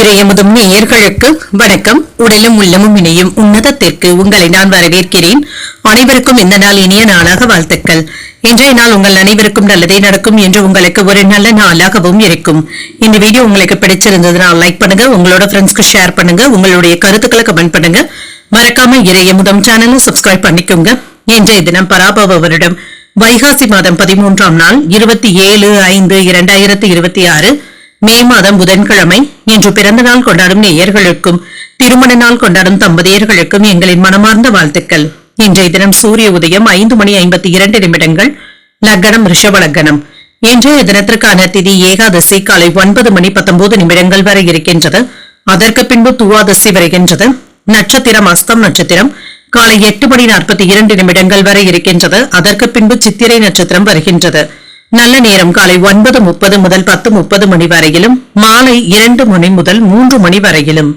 இறையமுதும் நேயர்களுக்கு வணக்கம். உடலும் உள்ளமும் இணையும் உன்னதத்திற்கு உங்களை நான் வரவேற்கிறேன். அனைவருக்கும் இந்த நாள் இனிய நாளாக வாழ்த்துக்கள். இன்றைய நாள் உங்கள் அனைவருக்கும் நல்லதே நடக்கும் என்று உங்களுக்கு ஒரு நல்ல நாளாகவும் இருக்கும். இந்த வீடியோ உங்களுக்கு பிடிச்சிருந்ததுன்னா லைக் பண்ணுங்க, உங்களோட ஃப்ரெண்ட்ஸ்க்கு ஷேர் பண்ணுங்க, உங்களுடைய கருத்துக்களை கமெண்ட் பண்ணுங்க. மறக்காம இறையமுதம் சேனலை சப்ஸ்கிரைப் பண்ணிக்கோங்க. இன்றைய தினம் பராபவ வருடம் வைகாசி மாதம் 13ஆம் நாள் 27/5/2026 மே மாதம் புதன்கிழமை. இன்று பிறந்த நாள் கொண்டாடும் நேயர்களுக்கும் திருமண நாள் கொண்டாடும் தம்பதியர்களுக்கும் எங்களின் மனமார்ந்த வாழ்த்துக்கள். இன்றைய தினம் சூரிய உதயம் 5:52 லக்னம் ரிஷப லக்னம். இன்றைய தினத்திற்கான திதி ஏகாதசி காலை 9:19 வரை இருக்கின்றது. அதற்கு பின்பு துவாதசி வருகின்றது. நட்சத்திரம் அஸ்தம் நட்சத்திரம் காலை 8:42 வரை இருக்கின்றது. அதற்கு பின்பு சித்திரை நட்சத்திரம் வருகின்றது. நல்ல நேரம் காலை 9:30 முதல் 10:30 மணி வரையிலும், மாலை 2 மணி முதல் 3 மணி வரையிலும்.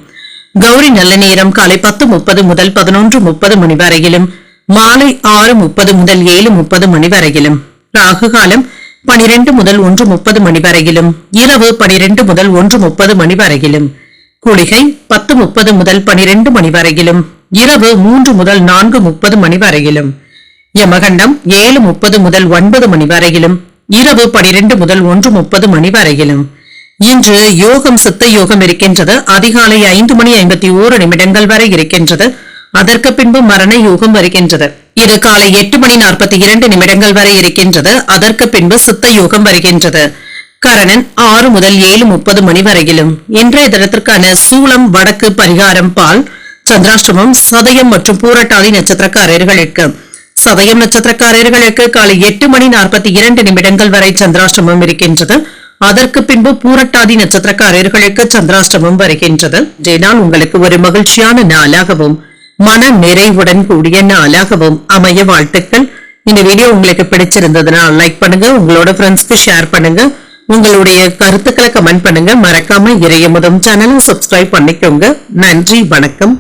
கௌரி நல்ல நேரம் காலை 10:30 முதல் 11:30 மணி வரையிலும், மாலை 6:30 முதல் 7:30 மணி வரையிலும். ராகு காலம் 12 முதல் 1:30 மணி வரையிலும், இரவு 12 முதல் 1:30 மணி வரையிலும். குளிகை 10:30 முதல் 12 மணி வரையிலும், இரவு 3 முதல் 4:30 மணி வரையிலும். யமகண்டம் 7:30 முதல் 9 மணி வரையிலும், இரவு 12 முதல் 1:30 மணி வரையிலும். இன்று யோகம் சித்த யோகம் இருக்கின்றது. அதிகாலை 5:51 வரை இருக்கின்றது. அதற்கு பின்பு மரண யோகம் வருகின்றது. இது காலை 8:42 வரை இருக்கின்றது. அதற்கு பின்பு சித்த யோகம் வருகின்றது. கரணன் 6 முதல் 7:30 மணி வரையிலும். இன்றைய தினத்திற்கான சூலம் வடக்கு, பரிகாரம் பால். சந்திராஷ்டமம் சதயம் மற்றும் பூரட்டாதி நட்சத்திரக்காரர்களுக்கு. சதயம் நட்சத்திரக்காரர்களுக்கு காலை 8:42 வரை சந்திராஷ்டமம் இருக்கின்றது. அதற்கு பின்பு பூரட்டாதி நட்சத்திரக்காரர்களுக்கு சந்திராஷ்டமம் வருகின்றது. நாள் உங்களுக்கு ஒரு மகிழ்ச்சியான நாளாகவும் மன நிறைவுடன் கூடிய நாளாகவும் அமைய வாழ்த்துக்கள். இந்த வீடியோ உங்களுக்கு பிடிச்சிருந்ததுன்னா லைக் பண்ணுங்க, உங்களோட ஃப்ரெண்ட்ஸ்க்கு ஷேர் பண்ணுங்க, உங்களுடைய கருத்துக்களை கமெண்ட் பண்ணுங்க. மறக்காம இறையமுதம் சேனலை சப்ஸ்கிரைப் பண்ணிக்கோங்க. நன்றி, வணக்கம்.